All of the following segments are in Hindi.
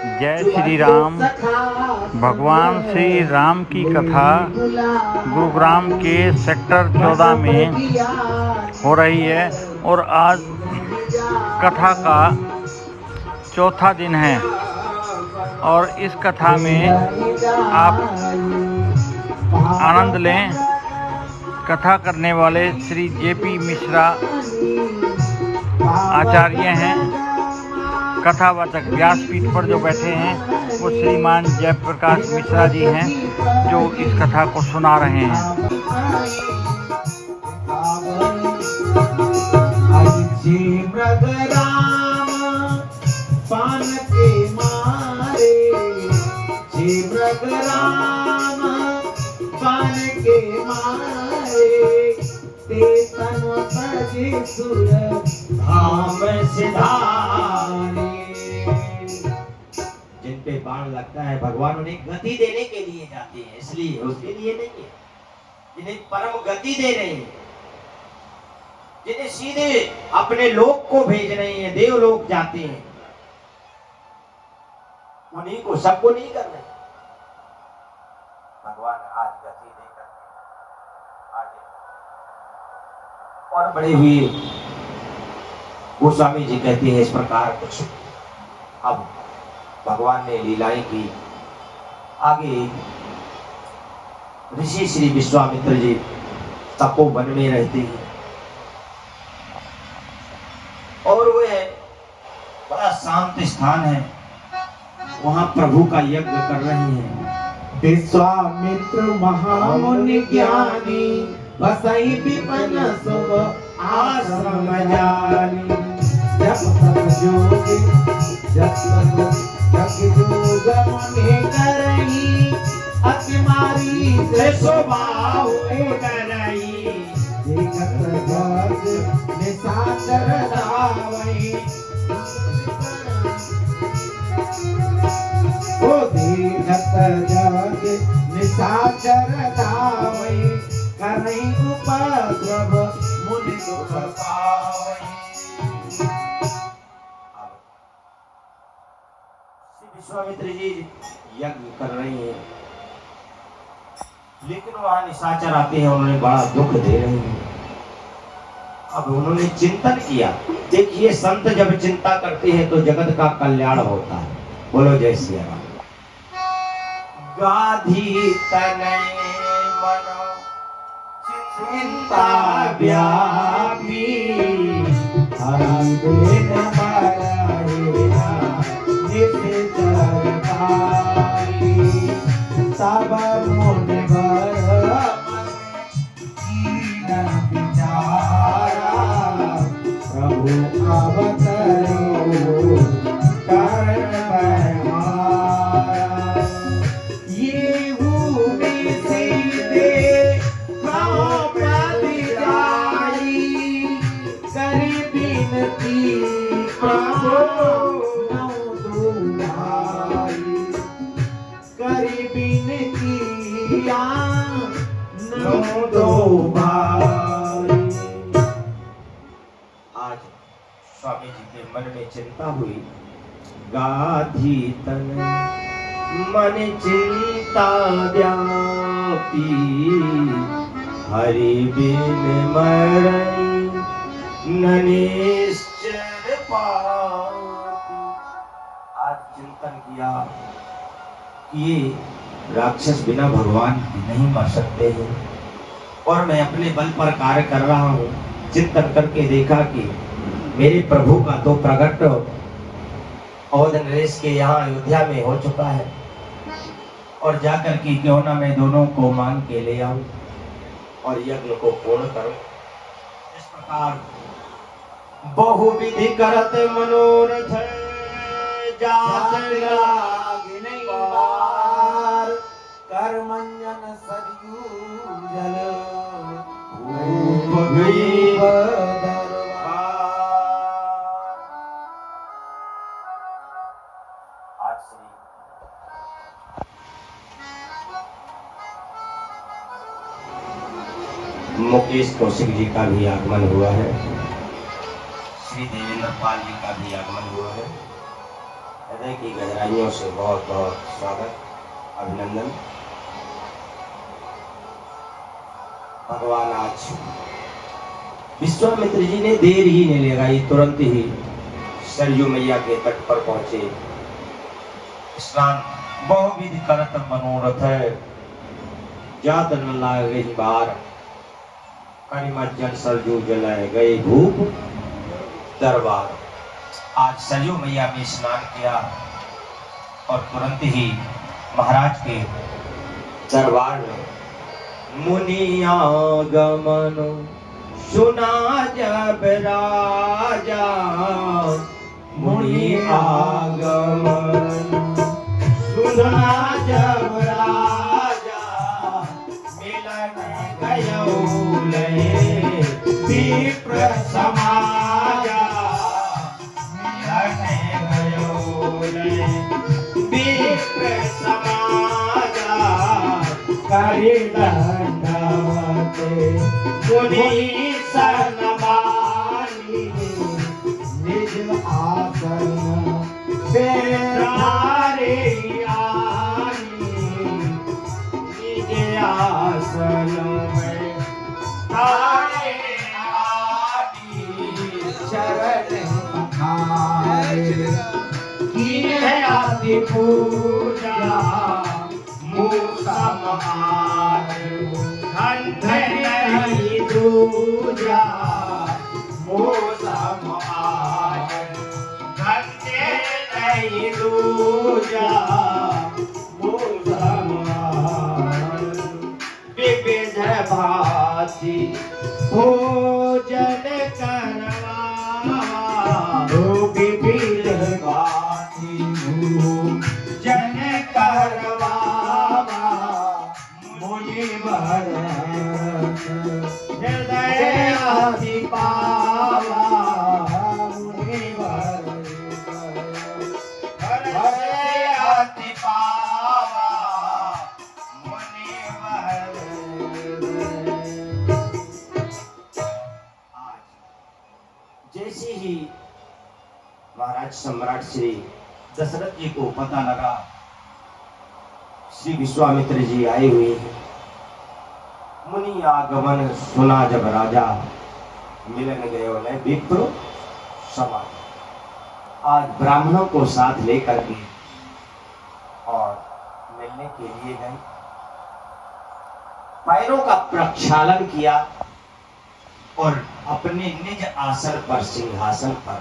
जय श्री राम। भगवान श्री राम की कथा गुरुग्राम के सेक्टर 14 में हो रही है और आज कथा का चौथा दिन है और इस कथा में आप आनंद लें। कथा करने वाले श्री जेपी मिश्रा आचार्य हैं। कथावाचक व्यासपीठ पर जो बैठे हैं वो श्रीमान जयप्रकाश मिश्रा जी हैं जो इस कथा को सुना रहे हैं। पान के मारे पान के मारे ते तन तजे सुर धाम सिधारे। जिन पे बाण लगता है भगवान उन्हें गति देने के लिए जाते हैं, इसलिए उसके लिए नहीं है। जिन्हें परम गति दे रहे हैं, जिन्हें सीधे अपने लोक को भेज रहे हैं, देवलोक जाते हैं, उन्हीं को सबको नहीं कर रहे। भगवान आज गति देकर आगे और बड़े हुए गोस्वामी जी कहते हैं इस प्रकार कुछ। अब भगवान ने लीलाएं की। आगे ऋषि श्री विश्वामित्र जी तपोवन में रहते हैं और वह बड़ा शांत स्थान है, वहां प्रभु का यज्ञ कर रहे हैं। विश्वामित्र महामुनि ज्ञानी बसई विपन सुख आश्रम जानी। जब तक जोगी जग जोग मुनि करही अति मारी से स्वभाव डरई। देखत जग निशाचर दावई ओ देखत जग निशाचर दावई। करई उपद्रव मुनि दुख पावई। श्री विश्वामित्र जी यज्ञ कर रहे हैं, लेकिन वहां निशाचर आते हैं, उन्होंने बड़ा दुख दे रहे हैं। अब उन्होंने चिंतन किया। देखिए, संत जब चिंता करते हैं तो जगत का कल्याण होता है। बोलो जय श्री राम। गाधी तनय मनो चिंता व्यापी हरंदेन मरहिना निश्चर काई। सब मुनि वर कीन विचारा प्रभु अवतरो करण बहारा। ये भूमि सीधे खाओ प्रति जाई। करी बिनती प्रभु नौ दुहाई। करी बिनती नौ दो भाई। आज स्वामी जी के मन में चिंता हुई। गाधी तन मन चिंता व्यापी हरि बिन मरई न निश्चर पाती। आज चिंतन किया कि ये राक्षस बिना भगवान के नहीं मर सकते हैं और मैं अपने बल पर कार्य कर रहा हूँ। चिंतन करके देखा कि मेरे प्रभु का तो प्रकट अवध नरेश के यहाँ अयोध्या में हो चुका है और जाकर के क्यों ना मैं दोनों को मांग के ले आऊं और यज्ञ को पूर्ण करूं। इस प्रकार बहुविधि करत मनोरथ जात लागिन बार। कर्मंजन सरयू जल भूप गई दरबार। आज श्री मुकेश कौशिक जी का भी आगमन हुआ है। श्री देवेंद्र पाल जी का भी आगमन हुआ है। हृदय की गहराइयों से बहुत बहुत स्वागत, अभिनंदन। भगवान आज विश्वामित्र जी ने देर ही नहीं लगाई, तुरंत ही सरयू मैया के तट पर पहुंचे। स्नान बहुविध करत मनोरथ है, जात न लागे बार, करिमज्जन सरयू जलाए गए भूप दरबार। आज सरयू मैया में स्नान किया और तुरंत ही महाराज के दरबार में मुनि आगमन सुना जब राजा, मुनि आगमन सुना जब राजा, मिलन गयो लय विप्र समाजा, मिलन गयो लय विप्र समाजा, करि दंडवते मुनि सनमानी, निज आसन बेधारे आनी, निज आसन में तारे आनी, शरण पखारे कीन्हे आदि पूजा, मूसम आयु कंठ नहीं दूजा, मूसम आयु कंठ नहीं दूजा, मूसम आयु विविध भांति भोजन करवा, विविध भांति भोजन करवा, मुनिवर हृदय आदि पावा, मुनिवर हृदय आदि पावा, मुनिवर। जैसे ही महाराज सम्राट श्री दशरथ जी को पता लगा श्री विश्वामित्र जी आए हुए हैं, मुनि आगमन सुना जब राजा, मिलन गयो लय विप्र समाज। आज ब्राह्मणों को साथ लेकर के और मिलने के लिए गए, पैरों का प्रक्षालन किया और अपने निज आसन पर, सिंहासन पर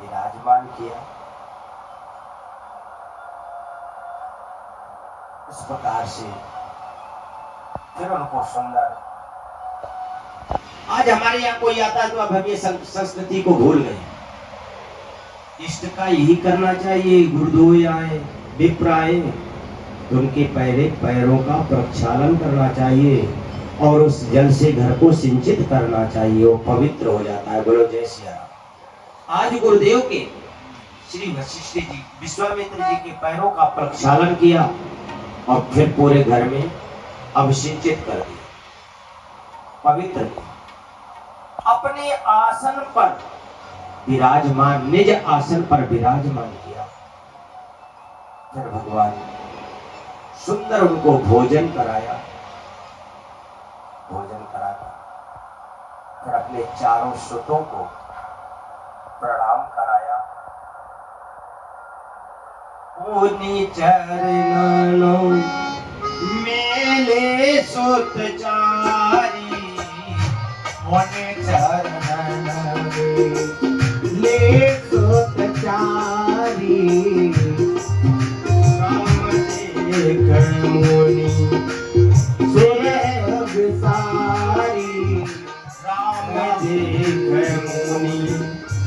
विराजमान किया। इस प्रकार से फिर उनको सुंदर, आज हमारे यहाँ कोई आता है तो अब हम ये संस्कृति को भूल गए। इष्ट का यही करना चाहिए, गुरुदोय आए, विप्र आए तो उनके पैरों का प्रक्षालन करना चाहिए और उस जल से घर को सिंचित करना चाहिए, वो पवित्र हो जाता है। बोलो जय सिया राम। आज गुरुदेव के श्री वशिष्ठ जी विश्वामित्र जी के पैरों का प्रक्षालन किया और फिर पूरे घर में अभिषेचित कर दिया, पवित्र किया। अपने आसन पर विराजमान, निज आसन पर विराजमान किया। फिर भगवान सुंदर उनको भोजन कराया, भोजन कराया, फिर अपने चारों सुतों को प्रणाम कराया। उन्हीं चरणों मेले सुत चारी, उन्हीं चरणों ले सुत चारी, राम देख मुनि सुरभ सारी, राम देख मुनि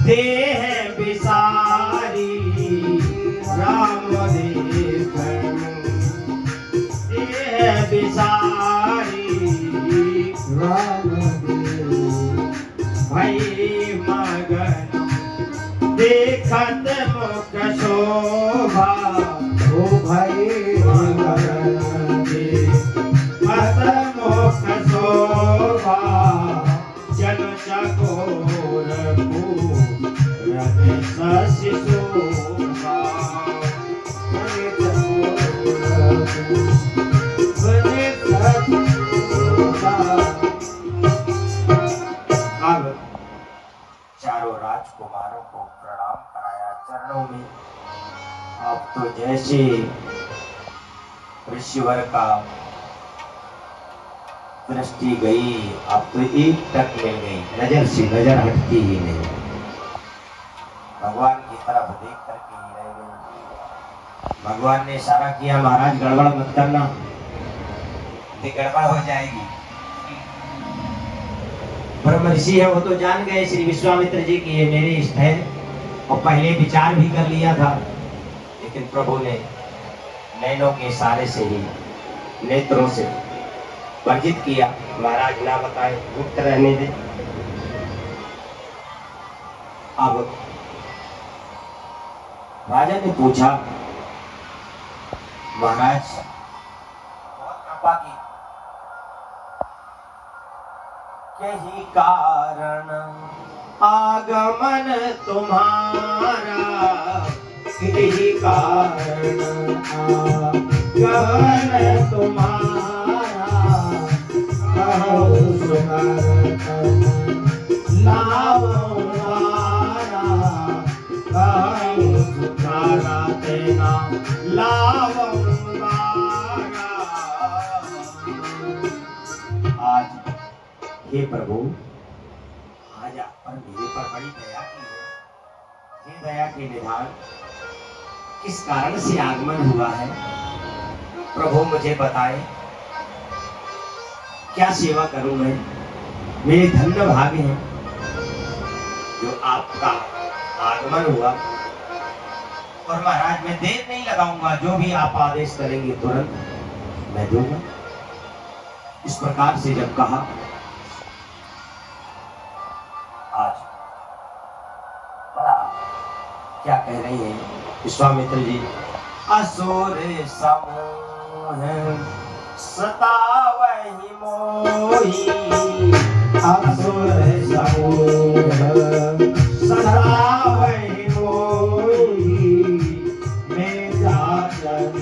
देह विसारी, राम देख देह विसारी, राम भई मगन देखत मुख शोभा, ओ भई मगन देखत मुख शोभा, जन चकोर पूरन शशि शोभा। बने सदा। अब चारों राजकुमारों को प्रणाम कराया चरणों में। अब तो जैसे ऋषिवर का दृष्टि गई, अब तो एक टक मिल गई, नजर से नजर हटती ही नहीं, भगवान की तरफ देख करके ही रह गई। भगवान ने इशारा किया, महाराज गड़बड़ मत करना, ये गड़बड़ हो जाएगी। ब्रह्म ऋषि है, वो तो जान गए श्री विश्वामित्र जी की ये मेरे इष्ट है, और पहले विचार भी कर लिया था, लेकिन प्रभु ने नैनों के इशारे से ही, नेत्रों से वर्जित किया। महाराज ना बताए, गुप्त रहने दे। अब राजा ने पूछा, महाराज बहुत कृपा की, यही कारण आगमन तुम्हारा, यही कारण आगमन तुम्हारा, कहो सुनर लाववारा, कहो सुखारा तेना लाववारा। आज हे प्रभु, आज आप पर मेरे पर बड़ी दया की है। हे दया के निधान, किस कारण से आगमन हुआ है प्रभु मुझे बताए, क्या सेवा करूं मैं? मेरे धन्य भाग्य हैं जो आपका आगमन हुआ। और महाराज मैं देर नहीं लगाऊंगा, जो भी आप आदेश करेंगे तुरंत मैं दूंगा। इस प्रकार से जब कहा, आज बड़ा क्या कह रही हैं विश्वामित्र जी, असुर समूह सतावहि मोहि, असुर समूह सतावहि मोहि, मैं जाचन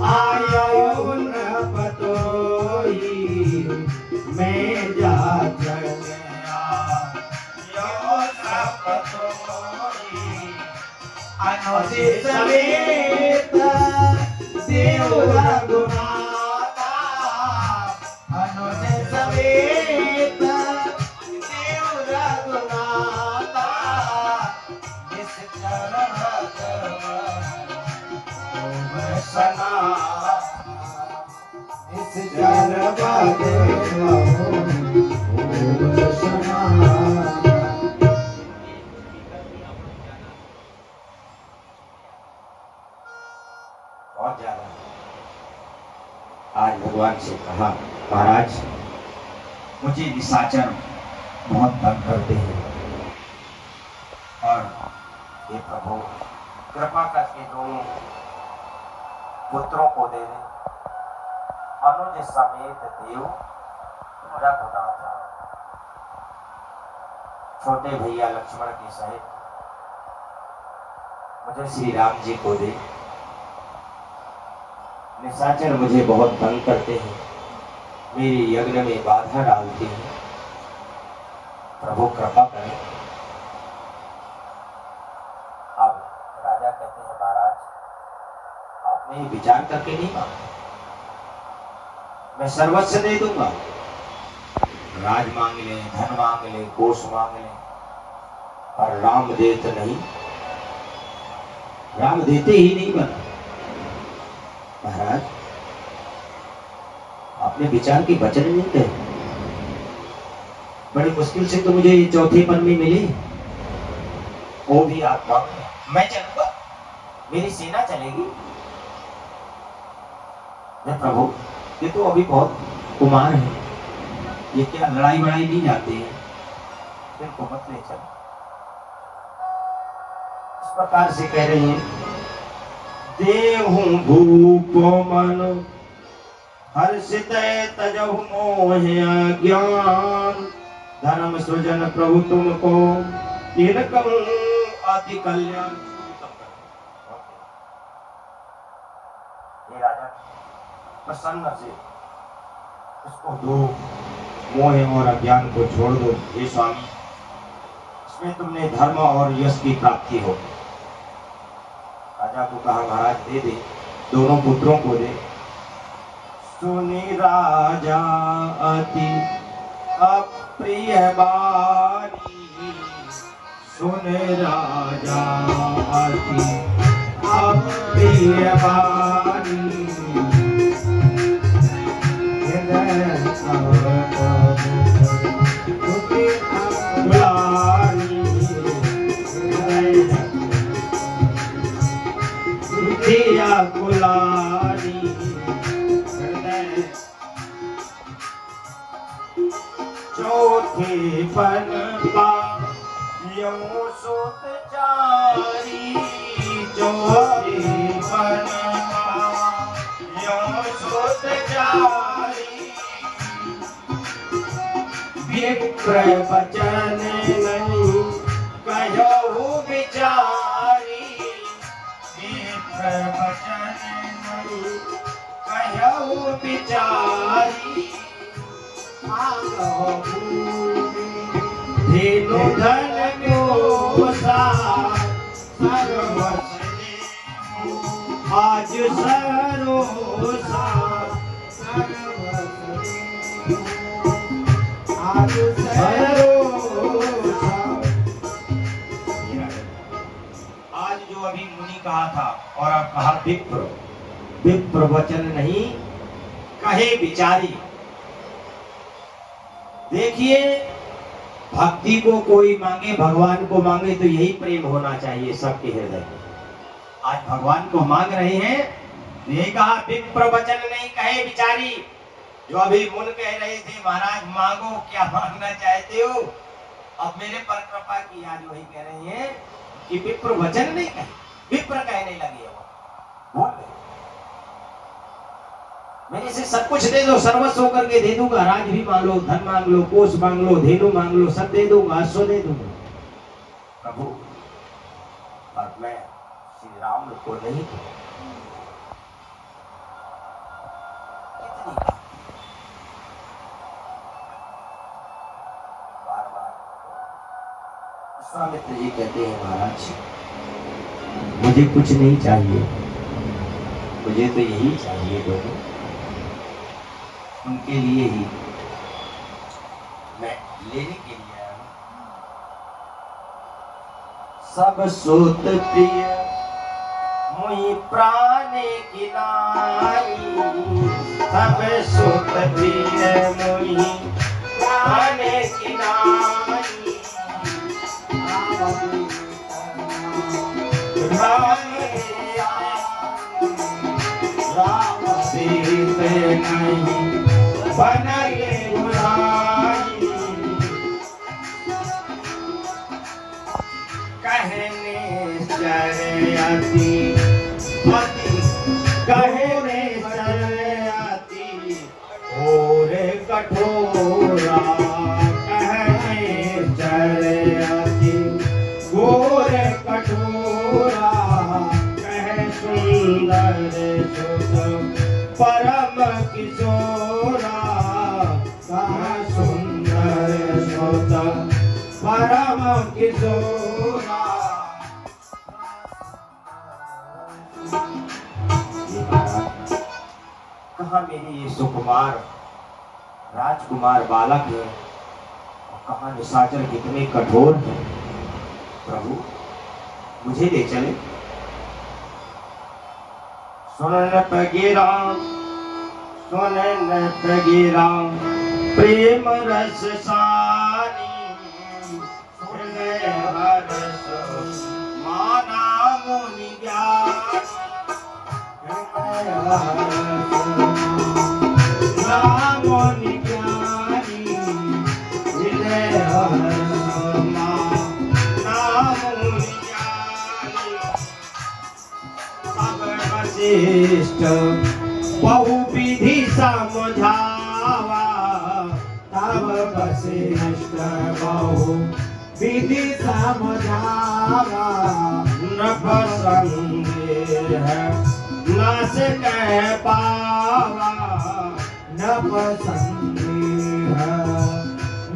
आयो न पतोहि, मैं जाचन आयो न पतोहि, अनुदि समेत देव रघुनाथा, अनुदि समेत देव रघुनाथा, जिस चरण सना, इस चरण बहुत ज्यादा। आज भगवान से कहा, महाराज मुझे निशाचर बहुत तंग करते हैं, और ये प्रभु कृपा करके दोनों पुत्रों को दे दे, अनुज समेत देव रघुनाथ, छोटे भैया लक्ष्मण के सहित मुझे श्री राम जी को दे। निशाचर मुझे बहुत तंग करते हैं, मेरे यज्ञ में बाधा डालते हैं, प्रभु कृपा करें। अब राजा कहते हैं, महाराज आपने विचार करके नहीं मांगा, मैं सर्वस्व दे दूंगा, राज मांग ले, धन मांग ले, कोष मांग ले, पर राम देत नहीं, राम देते ही नहीं बना। महाराज आपने विचार की वचन नहीं थे, बड़ी मुश्किल से तो मुझे ये चौथी पन्नी मिली, वो भी आप मांग। मैं चलूंगा, मेरी सेना चलेगी। मैं प्रभु ये तो अभी बहुत कुमार है, ये क्या लड़ाई वड़ाई नहीं जाती है, फिर को मत ले चल। इस प्रकार से कह रही है, देहु भूप मन हर्षित तजहु मोह अज्ञान, धर्म सृजन प्रभु तुमको तीन कहूं अति कल्याण। हे राजा, प्रसन्न से इसको दो, मोह और अज्ञान को छोड़ दो। हे स्वामी, इसमें तुमने धर्म और यश की प्राप्ति हो। राजा को कहा, महाराज दे दे, दोनों पुत्रों को दे। सुनी राजा अति अप्रिय बानी, सुन राजा अति अप्रिय बानी, कुलानी चौथे पन का यूं सुत चारी, चौथे पन का यूं सुत चारी, विप्र वचन नहीं कहो विचारी, विप्र वचन नहीं कहो विचारी, धेनु धन कोसा सर्वस्व देहु, आज सरोसा सर्वस्व देहु, आज सरोसा। आज जो अभी मुनि कहा था और अब कहा विप्र, विप्र वचन नहीं कहे विचारी। देखिए, भक्ति को कोई मांगे, भगवान को मांगे तो यही प्रेम होना चाहिए सबके हृदय में। आज भगवान को मांग रहे हैं, ये कहा विप्र वचन नहीं कहे विचारी। जो अभी मुन कह रहे थे, महाराज मांगो, क्या मांगना चाहते हो, अब मेरे पर कृपा की, आज वही कह रहे हैं कि विप्र वचन नहीं कहे, विप्र कहने लगे वो। मेरे से सब कुछ दे दो, सर्वस्व होकर के दे दूंगा, राज भी मांग लो, धन मांग लो, कोष मांग लो, धेनु मांग लो, सब दे दूंगा, अश्व दे दूंगा। प्रभु, और मैं श्री राम को नहीं दूंगा। बार बार विश्वामित्र जी कहते हैं, महाराज मुझे कुछ नहीं चाहिए, मुझे तो यही चाहिए दोनों, उनके लिए ही मैं लेने के लिए आया हूं। सब सुत प्रिय मुई प्राणे की नाई, सब सुत प्रिय मुई प्राणे की नाई, राम सीते नहीं बनले बुराई, कहने चरयाती पति, कहने चरयाती और कठोरा, कहने चरयाती घोर कठोरा, कह सुंदर सुत परम किशोरा, कह सुंदर सुत परम किशोरा। कहाँ मेरे ये सुकुमार राजकुमार बालक है, और कहाँ निशाचर कितने कठोर हैं। प्रभु मुझे ले चले। सुनन पगीरा, सुनन पगीरा प्रेम रस सानी, सुने हरस माना मुनि ज्ञानी, मुनि ज्ञानी, हृदय हरस माना मुनि ज्ञानी, सब वशिष्ठ बहु विधि समझावा, तब वशिष्ठ बहु विधि समझावा, न पसंद है नास कह पावा न पसंदेह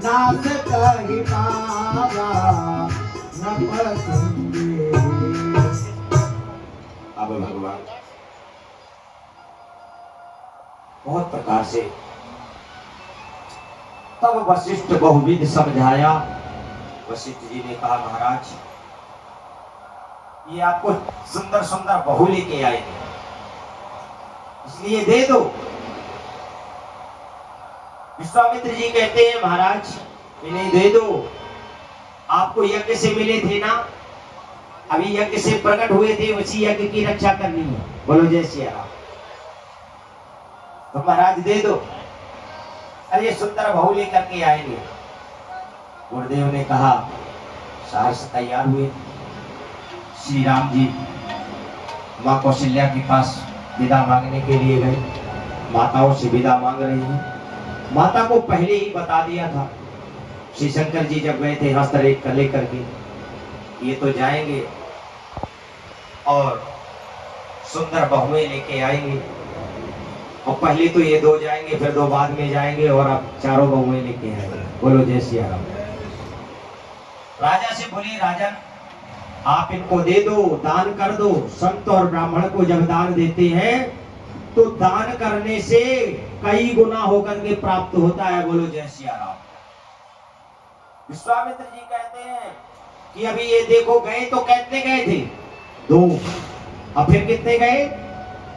नास कहि पावा न पसंदेह। अब भगवान बहुत प्रकार से तब वशिष्ठ बहुविध समझाया। वशिष्ठ जी ने कहा महाराज ये आपको सुंदर सुंदर बहू लेके आएंगे इसलिए दे दो। विश्वामित्र जी कहते हैं महाराज इन्हें दे दो, आपको यज्ञ से मिले थे ना, अभी यज्ञ से प्रकट हुए थे, उसी यज्ञ की रक्षा करनी है। बोलो जय सिया राम। तो महाराज दे दो। अरे सुंदर बहू लेकर के आएंगे। गुरुदेव ने कहा सहर्ष तैयार हुए। श्री राम जी माँ कौशल्या के पास विदा मांगने के लिए गए। माताओं से विदा मांग रही हैं। माता को पहले ही बता दिया था श्री शंकर जी जब गए थे हस्तरेख कर लेकर के, ये तो जाएंगे और सुंदर बहुएं लेके आएंगे, और पहले तो ये दो जाएंगे फिर दो बाद में जाएंगे और अब चारों बहुएं लेके आएंगे। बोलो जय सिया राम। राजा से बोले राजन आप इनको दे दो, दान कर दो। संत और ब्राह्मण को जब दान देते हैं तो दान करने से कई गुना होकर के प्राप्त होता है। बोलो जय सिया राम। विश्वामित्र जी कहते हैं कि अभी ये देखो गए तो कितने गए थे? 2, अब फिर कितने गए?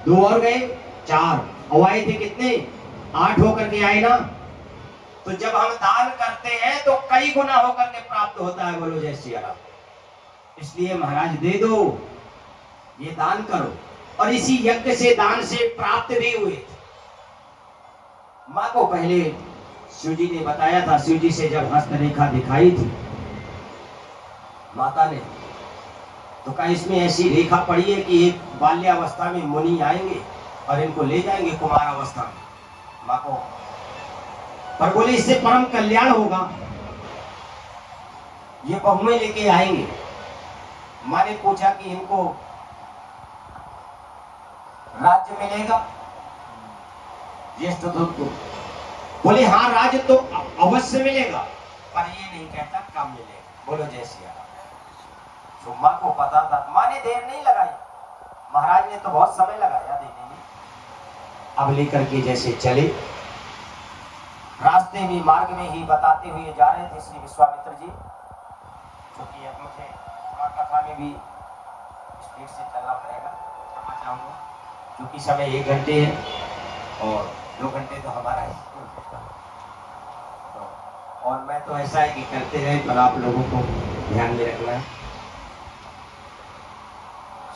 2 और गए 4, और आए थे कितने? 8 होकर के आए ना। तो जब हम दान करते हैं तो कई गुना होकर के प्राप्त होता है। बोलो जय सिया राम। इसलिए महाराज दे दो, ये दान करो। और इसी यज्ञ से दान से प्राप्त भी हुए। माँ को पहले शिव जी ने बताया था, शिव जी से जब हस्तरेखा दिखाई थी माता ने, तो कहा इसमें ऐसी रेखा पड़ी है कि एक बाल्यावस्था में मुनि आएंगे और इनको ले जाएंगे कुमार अवस्था में। माँ को पर बोले इससे परम कल्याण होगा, ये बहुएं लेके आएंगे। माँ ने पूछा कि इनको राज्य मिलेगा? ज्येष्ठ तो बोले हाँ राज्य तो अवश्य मिलेगा, पर ये नहीं कहता कब मिलेगा। बोलो जय सिया राम। तो माँ को पता था, माँ ने देर नहीं लगाई, महाराज ने तो बहुत समय लगाया देने में। अब लेकर के जैसे चले, रास्ते में मार्ग में ही बताते हुए जा रहे थे श्री विश्वामित्र जी, क्योंकि अब मुझे कथा में भी स्पीड से चलना पड़ेगा, क्षमा चाहूंगा, क्योंकि समय 1 घंटे है और 2 घंटे तो हमारा है। और मैं तो ऐसा है कि करते रहे, पर आप लोगों को ध्यान में रखना है।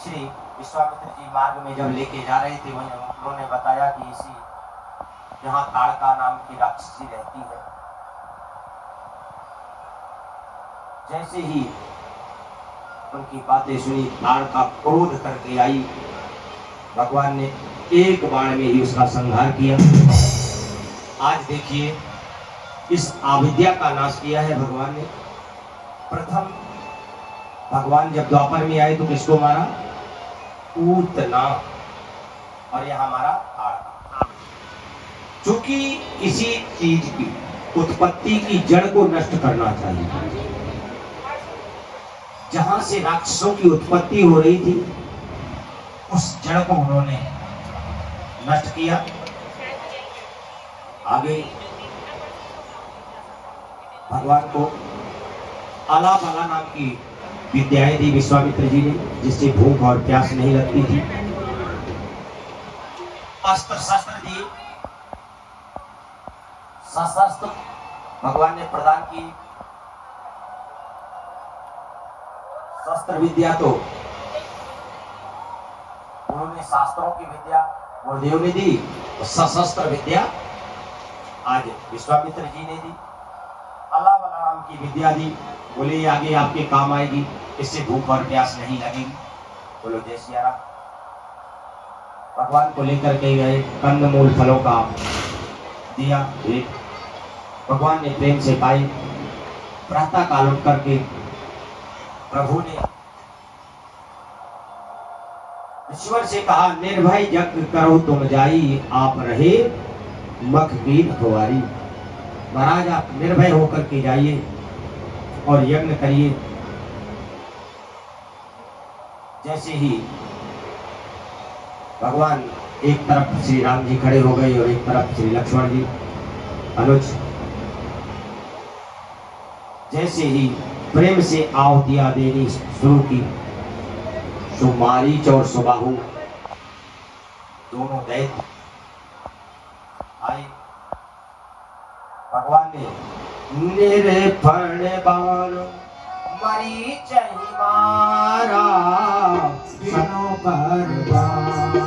श्री विश्वामित्र जी मार्ग में जब लेके जा रहे थे वहीं उन्होंने बताया कि इसी यहाँ ताड़का नाम की राक्षसी रहती है। जैसे ही उनकी बातें सुनी, ताड़का क्रोध करके आई। भगवान ने एक बाण में ही उसका संहार किया। आज देखिए इस अविद्या का नाश किया है भगवान ने। प्रथम भगवान जब द्वापर में आए तो किसको मारा? पूतना। और यहां हमारा ताड़का। चूंकि किसी चीज की उत्पत्ति की जड़ को नष्ट करना चाहिए। जहां से राक्षसों की उत्पत्ति हो रही थी उस जड़ को उन्होंने नष्ट किया। आगे भगवान को आलाबला नाम की विद्याएं दी विश्वामित्र जी ने, जिससे भूख और प्यास नहीं लगती थी। अस्त्र शस्त्र दिए, शस्त्र भगवान ने प्रदान की। शस्त्र विद्या तो उन्होंने शास्त्रों की विद्या गुरुदेव ने दी, तो सशस्त्र विद्या आज विश्वामित्र जी ने दी। अल्लाह नाम की विद्या दी, बोले ये आगे आपके काम आएगी, इससे भूख और प्यास नहीं लगेगी। बोलो जय सिया राम। भगवान को लेकर के गए, कंदमूल फलों का दिया भेंट। भगवान ने प्रेम से पाई। प्रातः काल उठ करके प्रभु ने ईश्वर से कहा निर्भय यज्ञ करो तुम जाई, आप रहे मख की रखवारी। महाराज आप निर्भय होकर के जाइए और यज्ञ करिए। जैसे ही भगवान एक तरफ श्री राम जी खड़े हो गए और एक तरफ श्री लक्ष्मण जी अनुज, जैसे ही प्रेम से आहुतियां देनी शुरू की, सुमारीच और सुबाहु दोनों दैत्य आए। भगवान ने निर्फण बाण मरीच ही मारा, तीनों पर बाण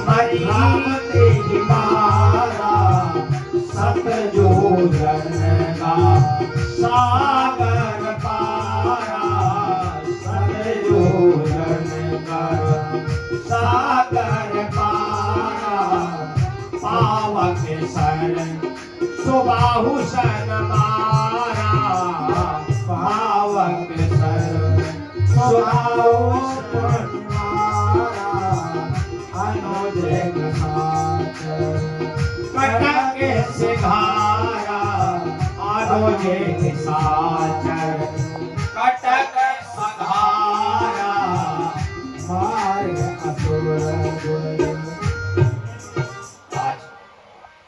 मरीच ही मारा, सतजोजन का सागर पारा, सतजोजन का सागर पारा, पावक सन सुबाहु सन मारा, पावक सन सुबाहु सन मारा, अनुज के साथ कटक से घारा, अनुज के साथ